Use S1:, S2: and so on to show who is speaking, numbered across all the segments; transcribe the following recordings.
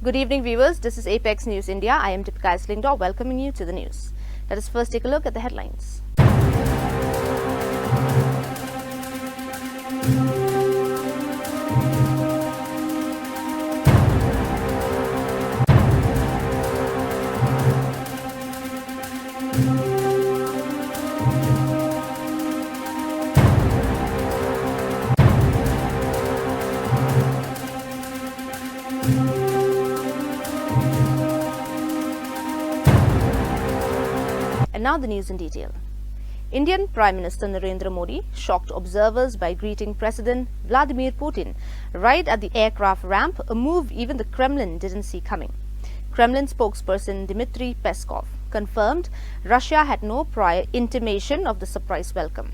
S1: Good evening, viewers. This is Apex News India. I am Deepika Islingdor, welcoming you to the news. Let us first take a look at the headlines. And now the news in detail. Indian Prime Minister Narendra Modi shocked observers by greeting President Vladimir Putin right at the aircraft ramp, a move even the Kremlin didn't see coming. Kremlin spokesperson Dmitry Peskov confirmed Russia had no prior intimation of the surprise welcome.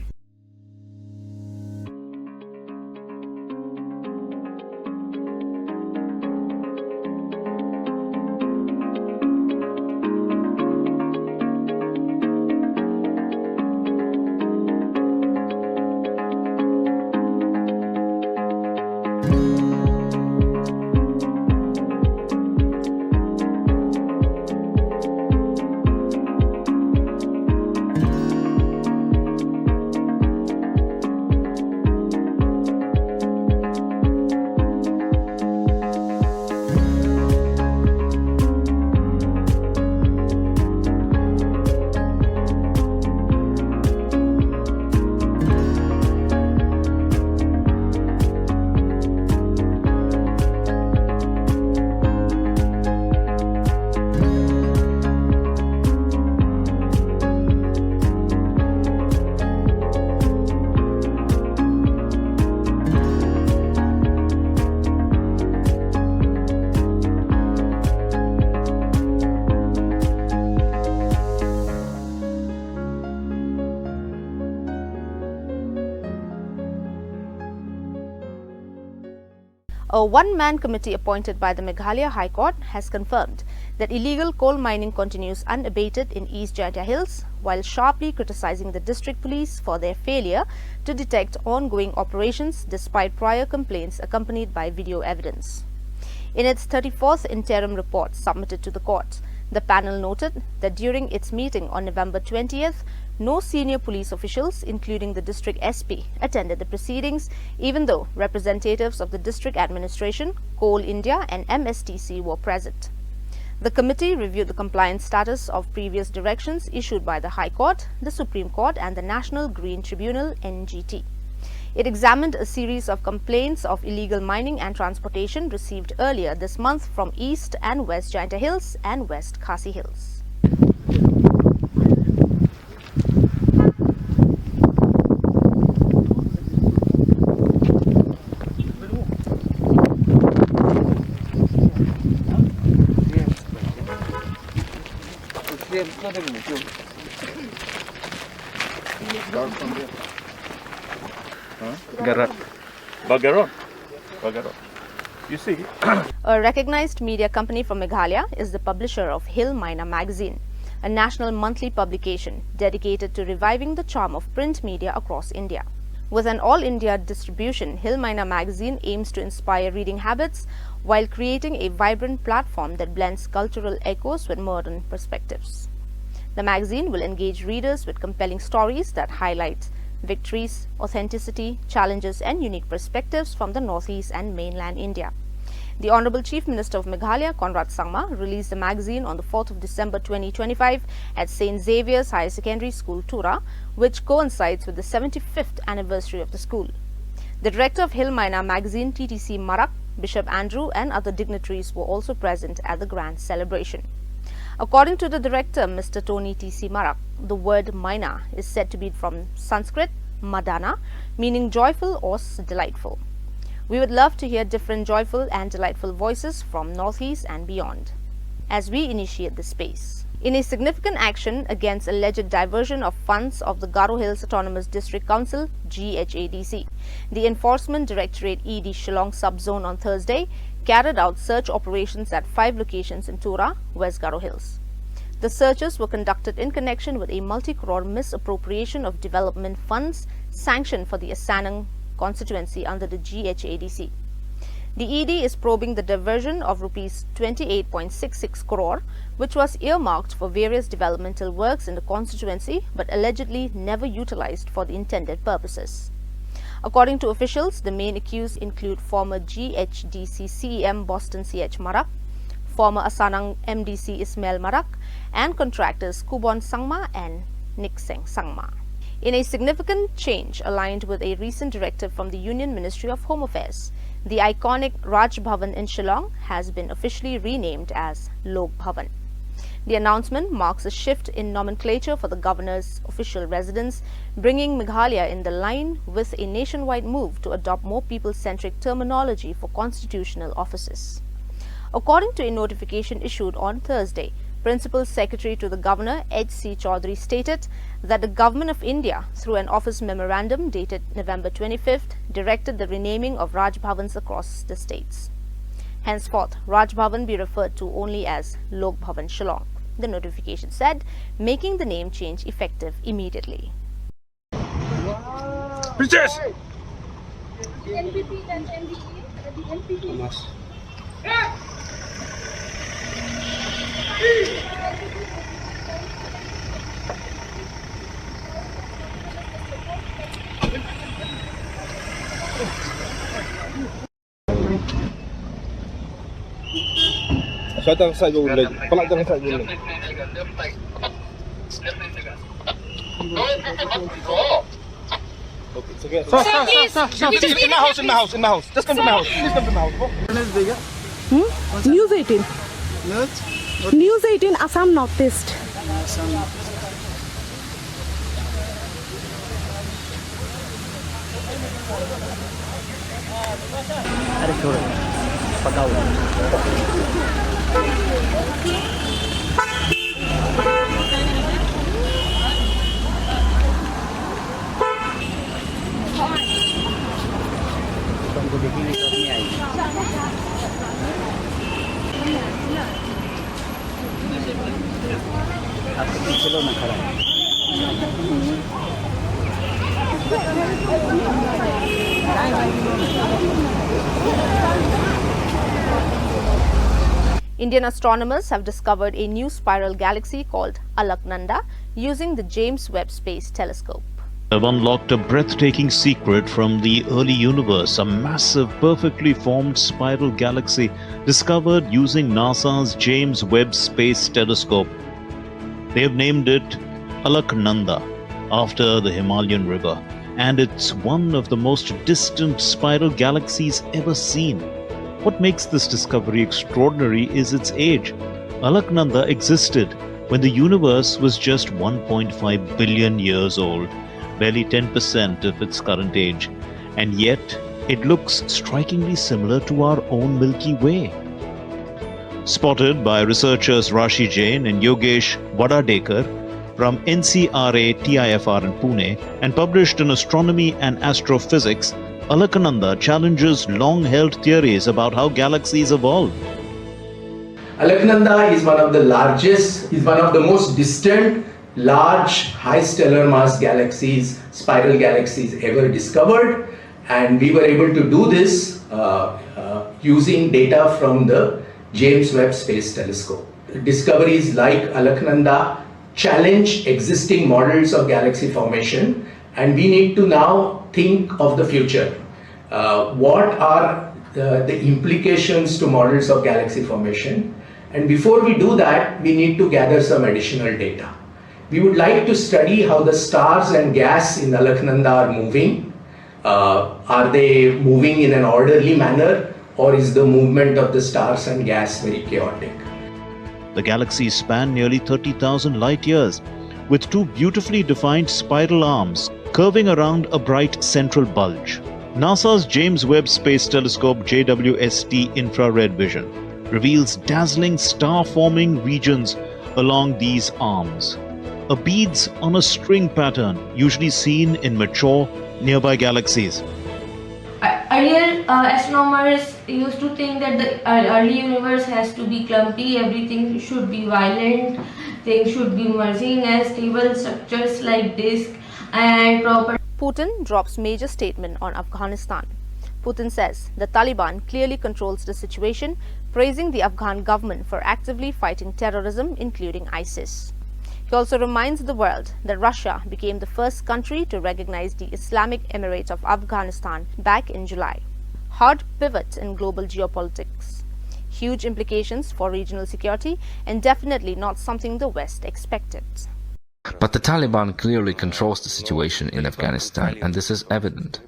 S1: A one-man committee appointed by the Meghalaya High Court has confirmed that illegal coal mining continues unabated in East Jaintia Hills, while sharply criticizing the district police for their failure to detect ongoing operations despite prior complaints accompanied by video evidence. In its 34th interim report submitted to the court, the panel noted that during its meeting on November 20th, no senior police officials, including the district SP, attended the proceedings, even though representatives of the district administration, Coal India and MSTC were present. The committee reviewed the compliance status of previous directions issued by the High Court, the Supreme Court and the National Green Tribunal (NGT). It examined a series of complaints of illegal mining and transportation received earlier this month from East and West Jaintia Hills and West Khasi Hills.
S2: Bagaron. You see,
S1: a recognized media company from Meghalaya is the publisher of Hill Miner magazine, a national monthly publication dedicated to reviving the charm of print media across India. With an all-India distribution, Hill Miner magazine aims to inspire reading habits while creating a vibrant platform that blends cultural echoes with modern perspectives. The magazine will engage readers with compelling stories that highlight victories, authenticity, challenges and unique perspectives from the Northeast and mainland India. The Honorable Chief Minister of Meghalaya, Conrad Sangma, released the magazine on the 4th of December 2025 at St. Xavier's Higher Secondary School, Tura, which coincides with the 75th anniversary of the school. The director of Hill Miner magazine, TTC Marak, Bishop Andrew and other dignitaries were also present at the grand celebration. According to the director, Mr. Tony T.C. Marak, the word Maina is said to be from Sanskrit Madana, meaning joyful or delightful. We would love to hear different joyful and delightful voices from Northeast and beyond as we initiate this space. In a significant action against alleged diversion of funds of the Garo Hills Autonomous District Council (GHADC), the Enforcement Directorate ED Shillong Subzone on Thursday carried out search operations at 5 locations in Tura, West Garo Hills. The searches were conducted in connection with a multi-crore misappropriation of development funds sanctioned for the Asanang constituency under the GHADC. The ED is probing the diversion of Rs 28.66 crore, which was earmarked for various developmental works in the constituency but allegedly never utilized for the intended purposes. According to officials, the main accused include former GHDC CEM Boston CH Marak, former Asanang MDC Ismail Marak, and contractors Kubon Sangma and Nikseng Sangma. In a significant change aligned with a recent directive from the Union Ministry of Home Affairs, the iconic Raj Bhavan in Shillong has been officially renamed as Lok Bhavan. The announcement marks a shift in nomenclature for the governor's official residence, bringing Meghalaya in the line with a nationwide move to adopt more people-centric terminology for constitutional offices. According to a notification issued on Thursday, Principal Secretary to the Governor H.C. Chaudhary stated that the Government of India, through an office memorandum dated November 25th, directed the renaming of Raj Bhavans across the states. Henceforth, Raj Bhavan be referred to only as Lok Bhavan Shillong, the notification said, making the name change effective immediately.
S2: Princess!
S3: NPP dan NDP, the NPP.
S4: Saya tak rasa dulu lagi. Pelak jangan rasa dulu. Okay, so get. Please, in my house. Just come to my house. Please come to my house.
S5: News 18. News 18 Assam Northeast.
S6: अरे छोड़ो पकाओ तुमको देखेंगे तो नहीं आएगी आपके पीछे लो ना खड़ा
S1: Indian astronomers have discovered a new spiral galaxy called Alaknanda using the James Webb Space Telescope.
S7: Have unlocked a breathtaking secret from the early universe, a massive, perfectly formed spiral galaxy discovered using NASA's James Webb Space Telescope. They have named it Alaknanda after the Himalayan river, and it's one of the most distant spiral galaxies ever seen. What makes this discovery extraordinary is its age. Alaknanda existed when the universe was just 1.5 billion years old, barely 10% of its current age, and yet it looks strikingly similar to our own Milky Way. Spotted by researchers Rashi Jain and Yogesh Vadadekar from NCRA TIFR in Pune and published in Astronomy and Astrophysics, Alaknanda challenges long-held theories about how galaxies evolve.
S8: Alaknanda is one of the largest, is one of the most distant, large, high stellar mass galaxies, spiral galaxies ever discovered, and we were able to do this using data from the James Webb Space Telescope. Discoveries like Alaknanda challenge existing models of galaxy formation, and we need to now think of the future. What are the implications to models of galaxy formation? And before we do that, we need to gather some additional data. We would like to study how the stars and gas in Alaknanda are moving. Are they moving in an orderly manner, or is the movement of the stars and gas very chaotic?
S7: The galaxies span nearly 30,000 light years, with two beautifully defined spiral arms curving around a bright central bulge. NASA's James Webb Space Telescope JWST infrared vision reveals dazzling star-forming regions along these arms, a beads on a string pattern usually seen in mature nearby galaxies.
S3: Earlier, astronomers used to think that the early universe has to be clumpy, everything should be violent, things should be merging as stable structures like disk and proper.
S1: Putin drops major statement on Afghanistan. Putin says the Taliban clearly controls the situation, praising the Afghan government for actively fighting terrorism, including ISIS. He also reminds the world that Russia became the first country to recognize the Islamic Emirate of Afghanistan back in July. Hard pivot in global geopolitics. Huge implications for regional security and definitely not something the West expected.
S9: But the Taliban clearly controls the situation in Afghanistan, and this is evident.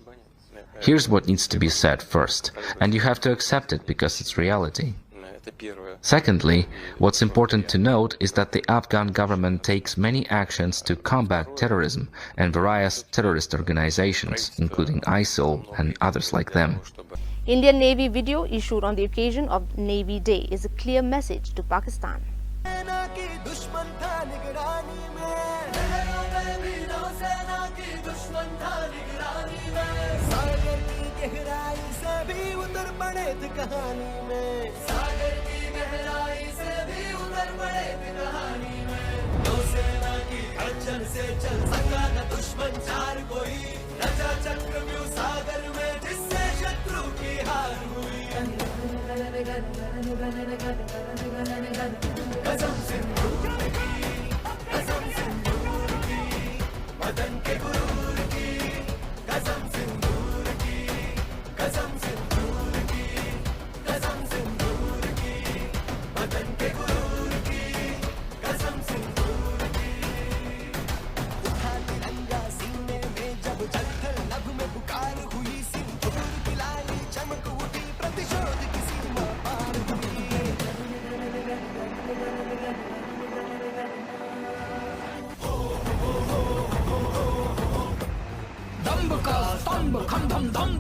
S9: Here's what needs to be said first, and you have to accept it because it's reality. Secondly, what's important to note is that the Afghan government takes many actions to combat terrorism and various terrorist organizations, including ISIL and others like them.
S1: Indian Navy video issued on the occasion of Navy Day is a clear message to Pakistan.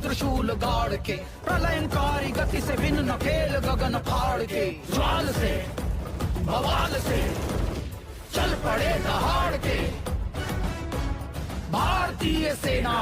S10: त्रिशूल गाड़ के प्रलयंकारी गति से भिन्न नकेल गगन फाड़ के ज्वाल से बवाल से चल पड़े दहाड़ के भारतीय सेना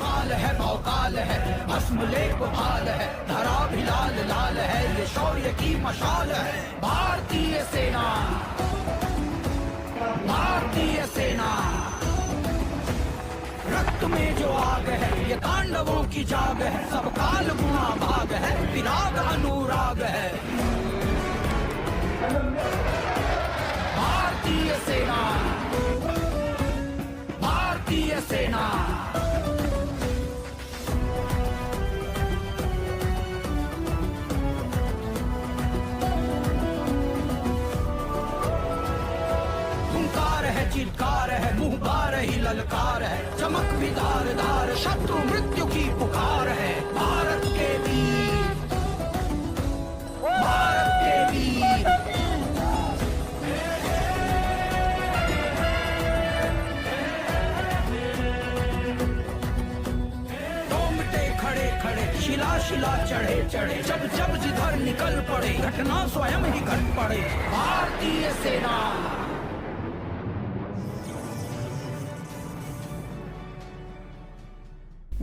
S10: काल है भौकाल है भस्म लेप भाल है धरा भी लाल लाल है ये शौर्य की मशाल है भारतीय सेना रक्त में जो आग है ये तांडवों की जाग है सब काल गुना भाग है विराग अनुराग है भारतीय सेना चित्कार है मुंह बार ही ललकार है चमक भी धार धार शत्रु मृत्यु की पुकार है भारत के वीर टोमटे खड़े खड़े शिला शिला चढ़े चढ़े जब जब जिधर निकल पड़े घटना स्वयं ही घट पड़े भारतीय सेना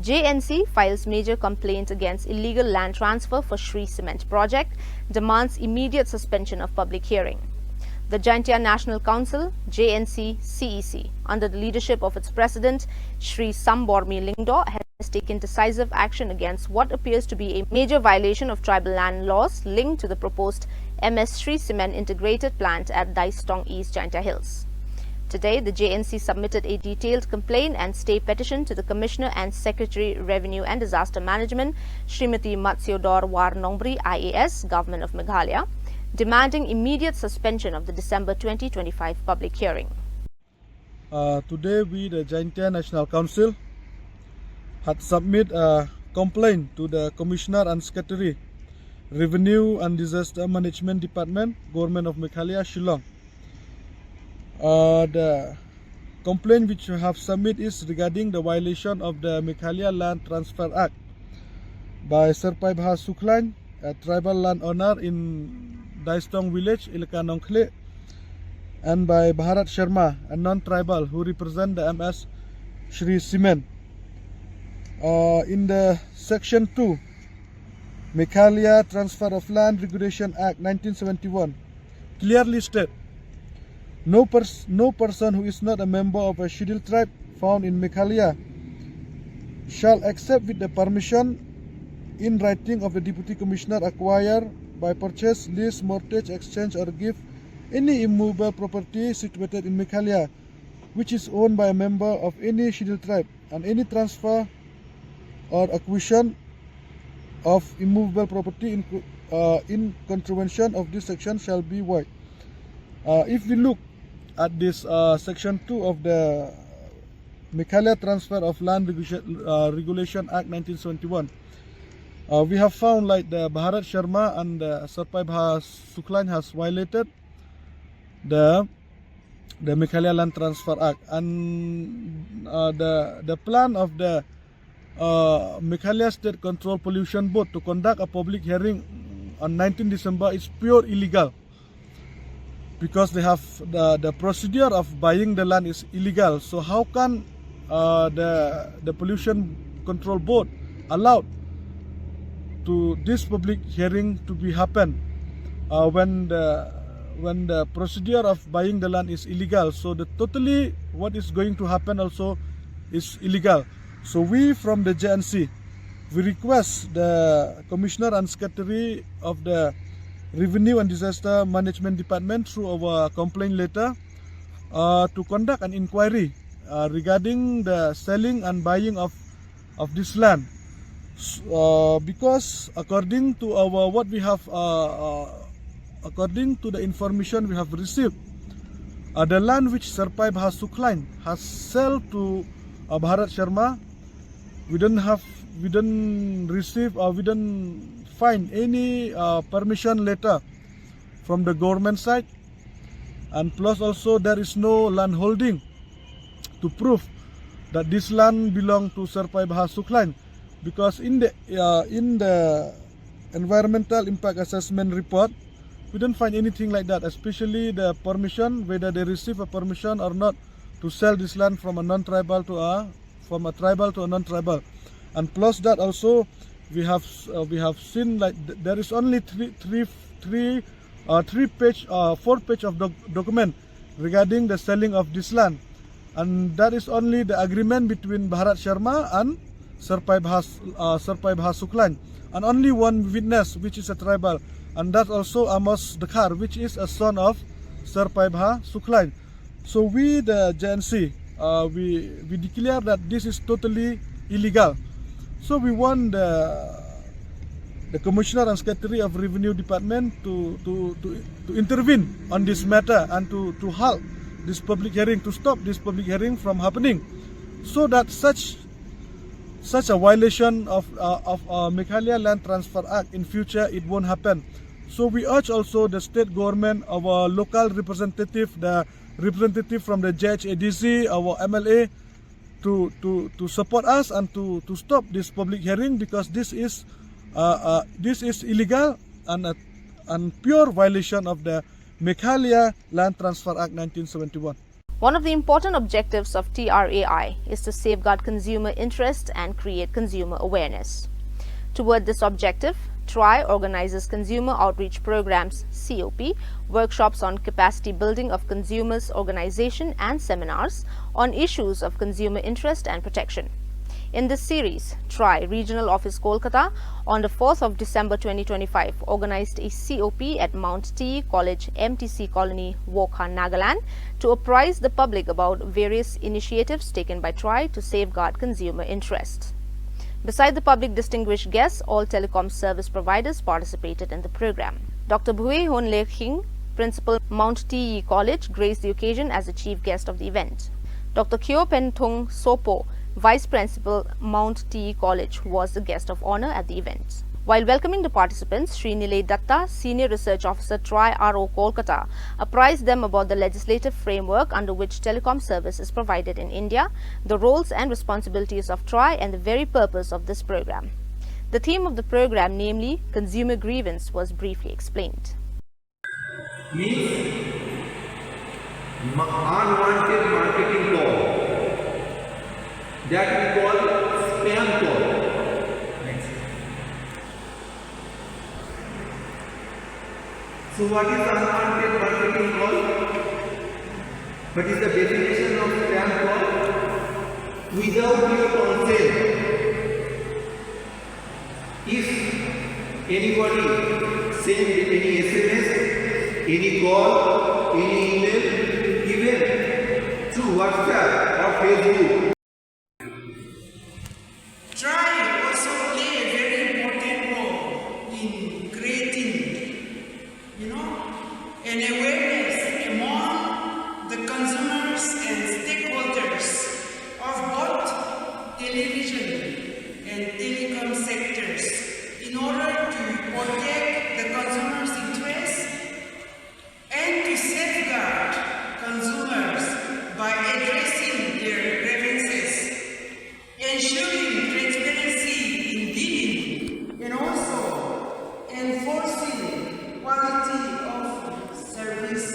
S1: JNC files major complaint against illegal land transfer for Shree Cement project, demands immediate suspension of public hearing. The Jaintia National Council, JNC-CEC, under the leadership of its president, Shri Sambormi Lingdo, has taken decisive action against what appears to be a major violation of tribal land laws linked to the proposed MS Shree Cement integrated plant at Daistong East Jaintia Hills. Today, the JNC submitted a detailed complaint and stay petition to the Commissioner and Secretary Revenue and Disaster Management, Srimati Matsyodor Warnongri IAS, Government of Meghalaya, demanding immediate suspension of the December 2025 public hearing.
S11: Today, we, the Jaintia National Council, had submitted a complaint to the Commissioner and Secretary Revenue and Disaster Management Department, Government of Meghalaya, Shillong. The complaint which we have submitted is regarding the violation of the Meghalaya Land Transfer Act by Serpai Bahar Suklan, a tribal landowner in Daistong village, Ilkanong Khle, and by Bharat Sharma, a non-tribal who represent the MS Shree Cement. In the section 2 Meghalaya Transfer of Land Regulation Act 1971 clearly state no person who is not a member of a scheduled tribe found in Meghalaya shall accept with the permission in writing of the Deputy Commissioner acquire by purchase, lease, mortgage, exchange or give any immovable property situated in Meghalaya which is owned by a member of any scheduled tribe, and any transfer or acquisition of immovable property in contravention of this section shall be void. If we look at this section 2 of the Meghalaya Transfer of Land Regulation Act 1971, we have found like the Bharat Sharma and Sarpai Bha Suklan has violated the Meghalaya Land Transfer Act, and the plan of the Meghalaya State Control Pollution Board to conduct a public hearing on 19 December is pure illegal, because they have the procedure of buying the land is illegal. So how can the Pollution Control Board allowed to this public hearing to be happen when the procedure of buying the land is illegal? So the totally what is going to happen also is illegal. So we from the JNC, we request the Commissioner and Secretary of the Revenue and Disaster Management Department through our complaint letter to conduct an inquiry regarding the selling and buying of this land, because according to our what we have according to the information we have received, the land which Sarpai Bha Suklan has sold to Bharat Sharma, we don't receive or we don't find any permission letter from the government side, and plus also there is no land holding to prove that this land belong to Sarpai Bha Suklan, because in the environmental impact assessment report we don't find anything like that, especially the permission, whether they receive a permission or not to sell this land from a non-tribal to a tribal to a non-tribal. And plus that also we have seen like there is only 4 page of document regarding the selling of this land, and that is only the agreement between Bharat Sharma and Sarpai Bha Suklan, and only one witness which is a tribal, and that also Amos Dakhar, which is a son of Sarpai Bha Suklan. So we the JNC we declare that this is totally illegal. So we want the Commissioner and Secretary of Revenue Department to intervene on this matter and to halt this public hearing, to stop this public hearing from happening, so that such a violation of Meghalaya Land Transfer Act in future it won't happen. So we urge also the state government, our local representative, the representative from the JHADC, our MLA, to support us and to stop this public hearing, because this is illegal and pure violation of the Meghalaya Land Transfer Act 1971.
S1: One of the important objectives of TRAI is to safeguard consumer interest and create consumer awareness. Toward this objective, TRAI organizes consumer outreach programs, COP, workshops on capacity building of consumers' organization and seminars on issues of consumer interest and protection. In this series, TRAI Regional Office Kolkata on the 4th of December 2025 organized a COP at Mount T College MTC Colony, Wokha, Nagaland to apprise the public about various initiatives taken by TRAI to safeguard consumer interests. Beside the public distinguished guests, all telecom service providers participated in the program. Dr. Bhue Hon Le Khing, Principal Mount T College, graced the occasion as the chief guest of the event. Dr. Kyo Pen Thong Sopo, Vice Principal, Mount T College, was the guest of honor at the event. While welcoming the participants, Sri Nilay Datta, Senior Research Officer, TRAI RO Kolkata, apprised them about the legislative framework under which telecom service is provided in India, the roles and responsibilities of TRAI, and the very purpose of this program. The theme of the program, namely consumer grievance, was briefly explained.
S12: Means unwanted marketing call, that we call spam call. Next. So what is unwanted marketing call? What is the definition of spam call? Without your consent. If anybody send any SMS, any call, any email, even through WhatsApp or Facebook,
S10: Try also play a very important role in creating, an awareness among the consumers and stakeholders of both television and telecom sectors in order to protect the consumers' interests and to safeguard consumers by addressing their grievances, ensuring transparency in bidding, and also enforcing quality of service.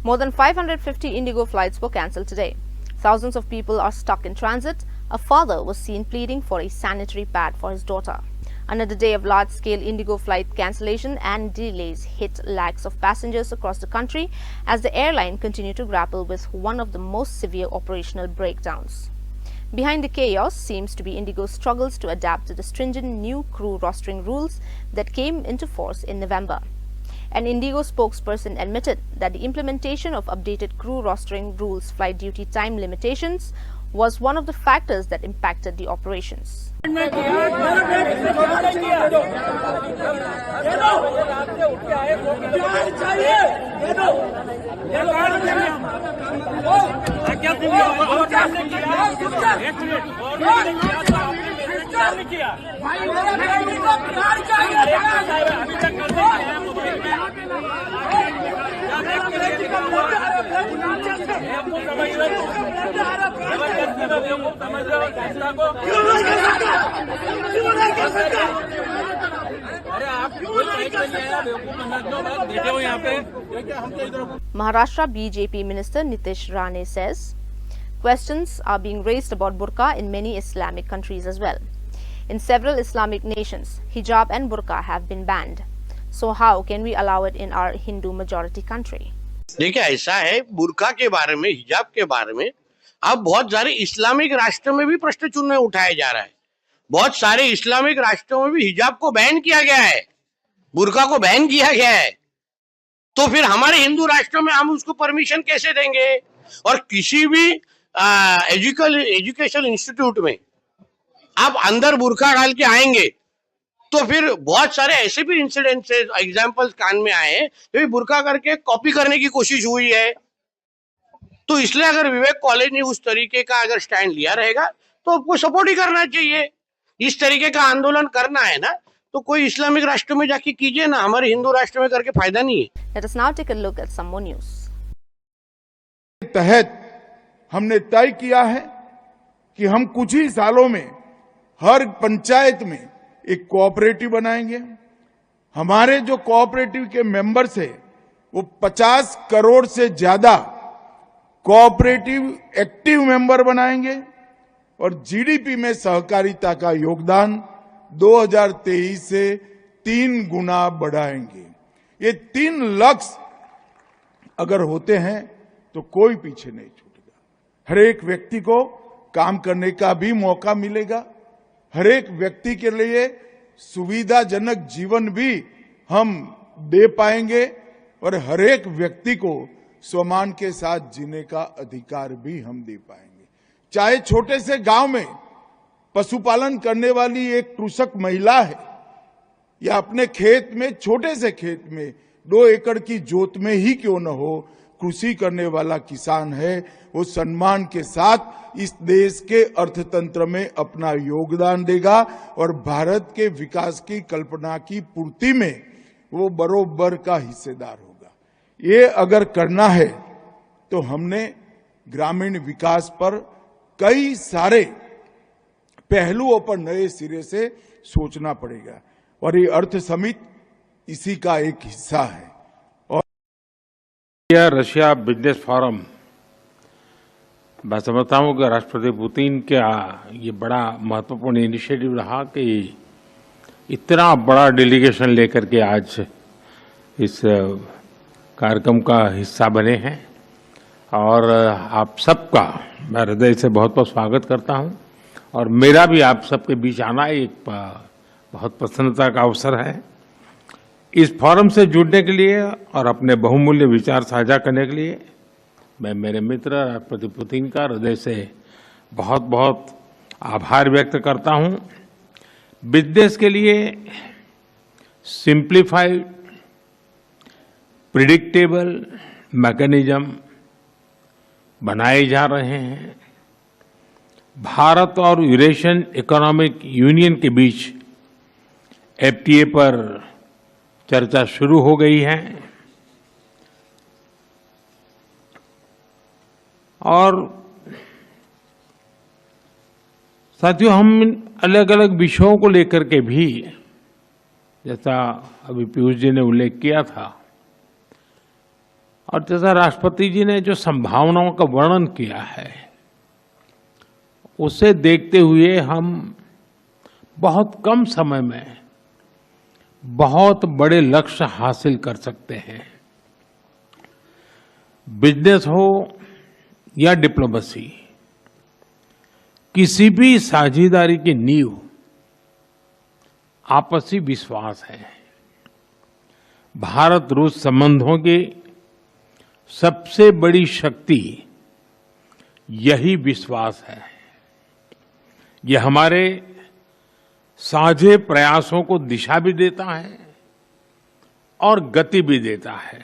S1: More than 550 Indigo flights were cancelled today. Thousands of people are stuck in transit. A father was seen pleading for a sanitary pad for his daughter. Another day of large-scale Indigo flight cancellation and delays hit lakhs of passengers across the country as the airline continued to grapple with one of the most severe operational breakdowns. Behind the chaos seems to be Indigo's struggles to adapt to the stringent new crew rostering rules that came into force in November. An Indigo spokesperson admitted that the implementation of updated crew rostering rules, flight duty time limitations, was one of the factors that impacted the operations. Maharashtra BJP Minister Nitish Rane says questions are being raised about burqa in many Islamic countries as well. In several Islamic nations, hijab and burqa have been banned. So how can we allow it in our Hindu majority country?
S13: देखिए ऐसा है, बुर्का के बारे में, हिजाब के बारे में अब बहुत सारे इस्लामिक राष्ट्रों में भी प्रश्न चिन्ह उठाया जा रहा है। बहुत सारे इस्लामिक राष्ट्रों में भी हिजाब को बैन किया गया है, बुर्का को बैन किया गया है। तो फिर हमारे हिंदू राष्ट्रों में हम उसको परमिशन कैसे देंगे? और किसी भी एजुकेशन इंस्टीट्यूट में आप अंदर बुर्का डाल के आएंगे तो फिर बहुत सारे ऐसे भी इंसिडेंसेस एग्जांपल्स कान में आए हैं, बुर्का करके कॉपी करने की कोशिश हुई है। तो इसलिए अगर विवेक कॉलेज ने उस तरीके का अगर स्टैंड लिया रहेगा तो आपको सपोर्ट ही करना चाहिए। इस तरीके का आंदोलन करना है ना तो कोई इस्लामिक राष्ट्र में जाके कीजिए ना, हमारे हिंदू राष्ट्र में करके फायदा नहीं है।
S1: Let us now take a look at some more news.
S14: तहत हमने तय किया है कि हम कुछ ही सालों में हर पंचायत में एक कोऑपरेटिव बनाएंगे। हमारे जो कोऑपरेटिव के मेंबर्स है वो 50 करोड़ से ज्यादा कोऑपरेटिव एक्टिव मेंबर बनाएंगे और जीडीपी में सहकारिता का योगदान 2023 से 3 गुना बढ़ाएंगे। ये 3 लक्ष्य अगर होते हैं तो कोई पीछे नहीं छूटेगा। हर एक व्यक्ति को काम करने का भी मौका मिलेगा, हर एक व्यक्ति के लिए सुविधाजनक जीवन भी हम दे पाएंगे और हर एक व्यक्ति को सम्मान के साथ जीने का अधिकार भी हम दे पाएंगे। चाहे छोटे से गांव में पशुपालन करने वाली एक कृषक महिला है या अपने खेत में, छोटे से खेत में 2 एकड़ की जोत में ही क्यों न हो, कृषि करने वाला किसान है, वो सम्मान के साथ इस देश के अर्थतंत्र में अपना योगदान देगा और भारत के विकास की कल्पना की पूर्ति में वो बरोबर का हिस्सेदार होगा। ये अगर करना है तो हमने ग्रामीण विकास पर कई सारे पहलुओं पर नए सिरे से सोचना पड़ेगा और ये अर्थ समिति इसी का एक हिस्सा है।
S15: रशिया बिजनेस फोरम, मैं समझता हूं कि राष्ट्रपति पुतिन का ये बड़ा महत्वपूर्ण इनिशिएटिव रहा कि इतना बड़ा डेलीगेशन लेकर के आज इस कार्यक्रम का हिस्सा बने हैं और आप सबका मैं हृदय से बहुत बहुत स्वागत करता हूं और मेरा भी आप सबके बीच आना एक बहुत प्रसन्नता का अवसर है। इस फोरम से जुड़ने के लिए और अपने बहुमूल्य विचार साझा करने के लिए मैं मेरे मित्र राष्ट्रपति पुतिन का हृदय से बहुत बहुत आभार व्यक्त करता हूं। बिजनेस के लिए सिंप्लीफाइड प्रिडिक्टेबल मैकेनिज्म बनाए जा रहे हैं। भारत और यूरेशियन इकोनॉमिक यूनियन के बीच एफटीए पर चर्चा शुरू हो गई है और साथियों हम अलग अलग विषयों को लेकर के भी, जैसा अभी पीयूष जी ने उल्लेख किया था और जैसा राष्ट्रपति जी ने जो संभावनाओं का वर्णन किया है, उसे देखते हुए हम बहुत कम समय में बहुत बड़े लक्ष्य हासिल कर सकते हैं। बिजनेस हो या डिप्लोमेसी, किसी भी साझेदारी की नींव आपसी विश्वास है। भारत रूस संबंधों की सबसे बड़ी शक्ति यही विश्वास है। यह हमारे साझे प्रयासों को दिशा भी देता है और गति भी देता है।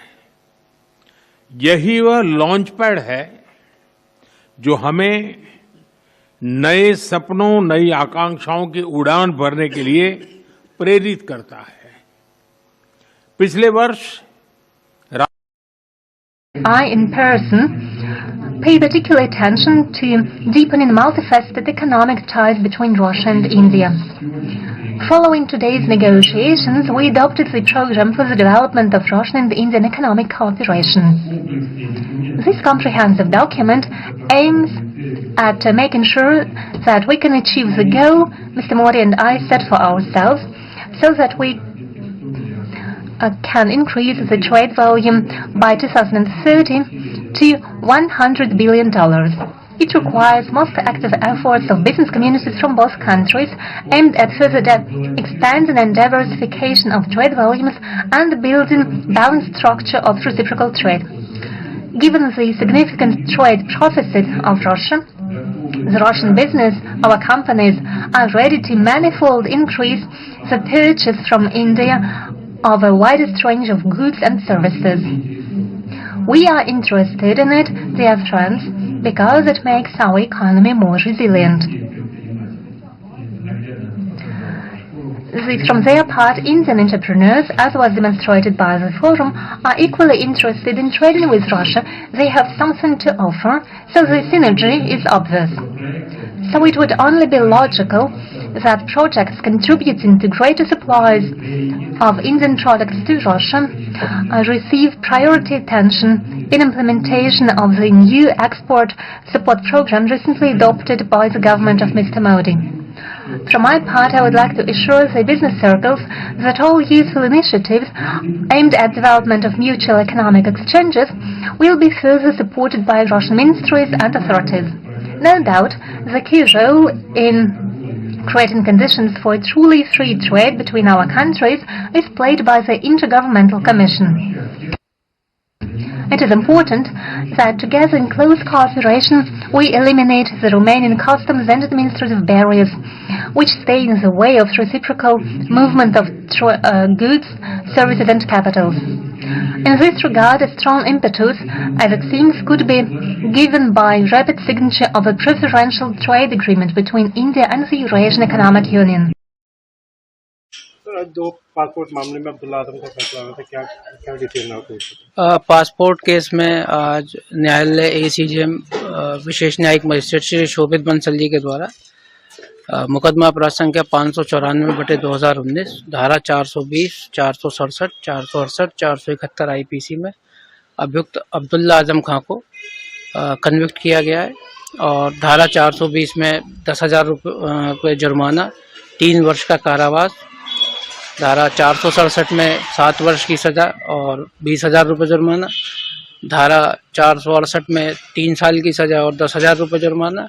S15: यही वह लॉन्च पैड है जो हमें नए सपनों, नई आकांक्षाओं की उड़ान भरने के लिए प्रेरित करता है। पिछले वर्ष
S16: I, in person, pay particular attention to deepening multifaceted economic ties between Russia and India. Following today's negotiations, we adopted the program for the development of Russian and Indian economic cooperation. This comprehensive document aims at making sure that we can achieve the goal Mr. Modi and I set for ourselves, so that we can increase the trade volume by 2030 to $100 billion. It requires most active efforts of business communities from both countries aimed at further expanding and diversification of trade volumes and building balanced structure of reciprocal trade. Given the significant trade processes of Russia, the Russian business, our companies are ready to manifold increase the purchase from India of a widest range of goods and services. We are interested in it, dear friends, because it makes our economy more resilient. From their part, Indian entrepreneurs, as was demonstrated by the forum, are equally interested in trading with Russia. They have something to offer, so the synergy is obvious. So it would only be logical that projects contributing to greater supplies of Indian products to Russia receive priority attention in implementation of the new export support program recently adopted by the government of Mr. Modi. From my part, I would like to assure the business circles that all useful initiatives aimed at development of mutual economic exchanges will be further supported by Russian ministries and authorities. No doubt, the key role in creating conditions for a truly free trade between our countries is played by the Intergovernmental Commission. It is important that together in close cooperation we eliminate the Romanian customs and administrative barriers which stay in the way of reciprocal movement of goods, services and capitals. In this regard, a strong impetus, as it seems, could be given by rapid signature of a preferential trade agreement between India and the Eurasian Economic Union.
S17: दो passport मामले में अब्दुल्ला आजम का फैसला आया था, क्या detail है?
S18: Passport case में आज न्यायालय एसीजेएम विशेष न्यायिक मजिस्ट्रेट श्री शोभित बंसल जी के द्वारा मुकदमा अपराध संख्या 594/2019 धारा 420, 467, 468, 471 आईपीसी में अभियुक्त अब्दुल्ला आजम खां को कन्विक्ट किया गया है और धारा 420 में 10,000 रुपये जुर्माना, 3 वर्ष का कारावास धारा 467 में 7 वर्ष की सज़ा और 20,000 रुपये जुर्माना, धारा 468 में 3 साल की सज़ा और 10,000 रुपये जुर्माना,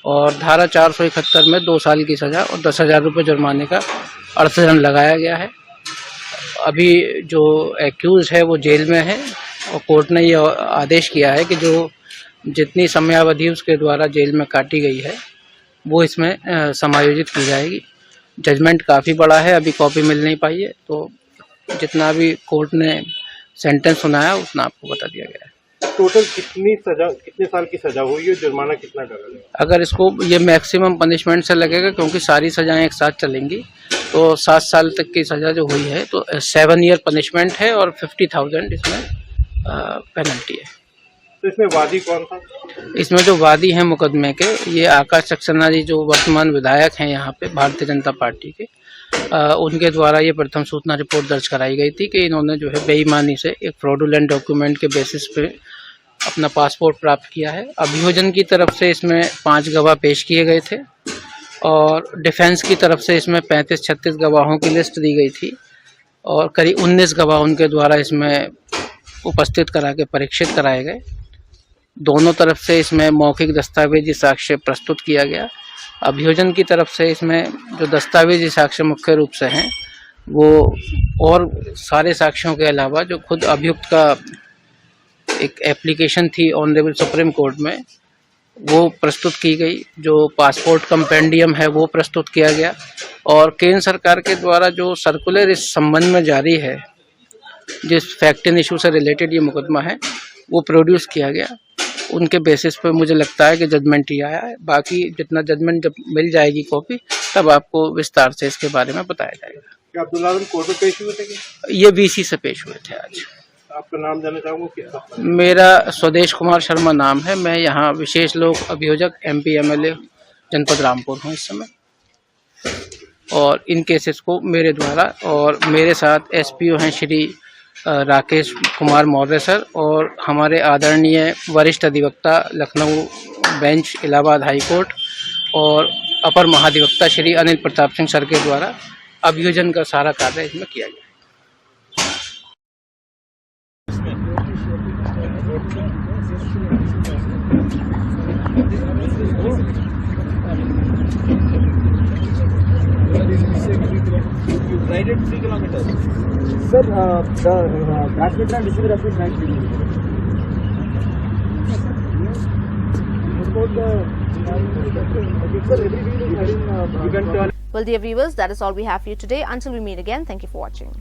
S18: और धारा 471 में 2 साल की सज़ा और 10,000 रुपये जुर्माने का अर्थदंड लगाया गया है। अभी जो एक्यूज है वो जेल में है और कोर्ट ने ये आदेश किया है कि जो जितनी समयावधि उसके द्वारा जेल में काटी गई है वो इसमें समायोजित की जाएगी। जजमेंट काफ़ी बड़ा है, अभी कॉपी मिल नहीं पाई है, तो जितना भी कोर्ट ने सेंटेंस सुनाया उतना आपको बता दिया गया है।
S17: टोटल कितने साल की सजा हुई है, जुर्माना कितना डलेगा?
S18: अगर इसको ये मैक्सिमम पनिशमेंट से लगेगा, क्योंकि सारी सजाएं एक साथ चलेंगी, तो 7 साल तक की सजा जो हुई है तो 7 ईयर पनिशमेंट है और 50,000 इसमें पेनल्टी है।
S17: तो इसमें वादी कौन था?
S18: इसमें जो वादी हैं मुकदमे के, ये आकाश सक्सेना जी जो वर्तमान विधायक हैं यहाँ पे भारतीय जनता पार्टी के, उनके द्वारा ये प्रथम सूचना रिपोर्ट दर्ज कराई गई थी कि इन्होंने जो है बेईमानी से एक फ्रॉडुलेंट डॉक्यूमेंट के बेसिस पे अपना पासपोर्ट प्राप्त किया है। अभियोजन की तरफ से इसमें 5 गवाह पेश किए गए थे और डिफेंस की तरफ से इसमें 35-36 गवाहों की लिस्ट दी गई थी और करीब 19 गवाह उनके द्वारा इसमें उपस्थित करा के परीक्षित कराए गए। दोनों तरफ से इसमें मौखिक दस्तावेजी साक्ष्य प्रस्तुत किया गया। अभियोजन की तरफ से इसमें जो दस्तावेजी साक्ष्य मुख्य रूप से हैं वो और सारे साक्ष्यों के अलावा जो खुद अभियुक्त का एक एप्लीकेशन थी ऑनरेबल सुप्रीम कोर्ट में वो प्रस्तुत की गई, जो पासपोर्ट कंपेंडियम है वो प्रस्तुत किया गया और केंद्र सरकार के द्वारा जो सर्कुलर इस संबंध में जारी है, जिस फैक्ट एंड इशू से रिलेटेड ये मुकदमा है, वो प्रोड्यूस किया गया। उनके बेसिस पे मुझे लगता है कि जजमेंट ही आया है। बाकी जितना जजमेंट जब मिल जाएगी कॉपी तब आपको विस्तार से इसके बारे में बताया जाएगा।
S17: क्या अब्दुल्ला आजम कोर्ट में पेश हुए थे?
S18: ये वीसी से पेश हुए थे आज।
S17: आपका नाम जानना चाहूँगा क्या?
S18: मेरा स्वदेश कुमार शर्मा नाम है। मैं यहाँ विशेष लोक अभियोजक MP MLA जनपद रामपुर हूँ इस समय, और इन केसेस को मेरे द्वारा और मेरे साथ SPO हैं श्री राकेश कुमार मौर्य सर और हमारे आदरणीय वरिष्ठ अधिवक्ता Lucknow bench Allahabad high court और अपर महाधिवक्ता श्री अनिल प्रताप सिंह सर के द्वारा अभियोजन का सारा कार्य इसमें किया गया।
S4: You ride it 3 kilometers. Sir, the transmitter and receiver have been 9 kilometers.
S1: Well, dear viewers, that is all we have for you today. Until we meet again, thank you for watching.